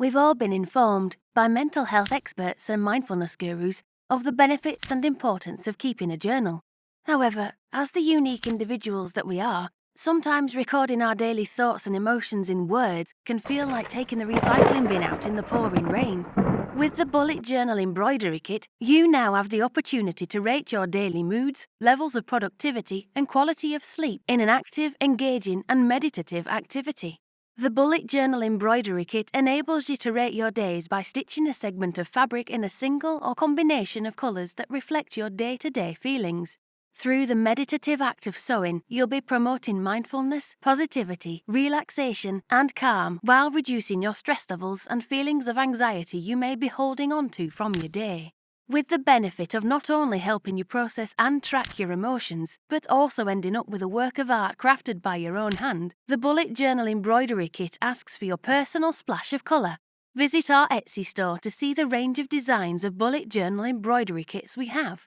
We've all been informed by mental health experts and mindfulness gurus of the benefits and importance of keeping a journal. However, as the unique individuals that we are, sometimes recording our daily thoughts and emotions in words can feel like taking the recycling bin out in the pouring rain. With the Bullet Journal Embroidery Kit, you now have the opportunity to rate your daily moods, levels of productivity, and quality of sleep in an active, engaging, and meditative activity. The Bullet Journal Embroidery Kit enables you to rate your days by stitching a segment of fabric in a single or combination of colours that reflect your day-to-day feelings. Through the meditative act of sewing, you'll be promoting mindfulness, positivity, relaxation, and calm while reducing your stress levels and feelings of anxiety you may be holding on to from your day. With the benefit of not only helping you process and track your emotions, but also ending up with a work of art crafted by your own hand, the Bullet Journal Embroidery Kit asks for your personal splash of colour. Visit our Etsy store to see the range of designs of bullet journal embroidery kits we have.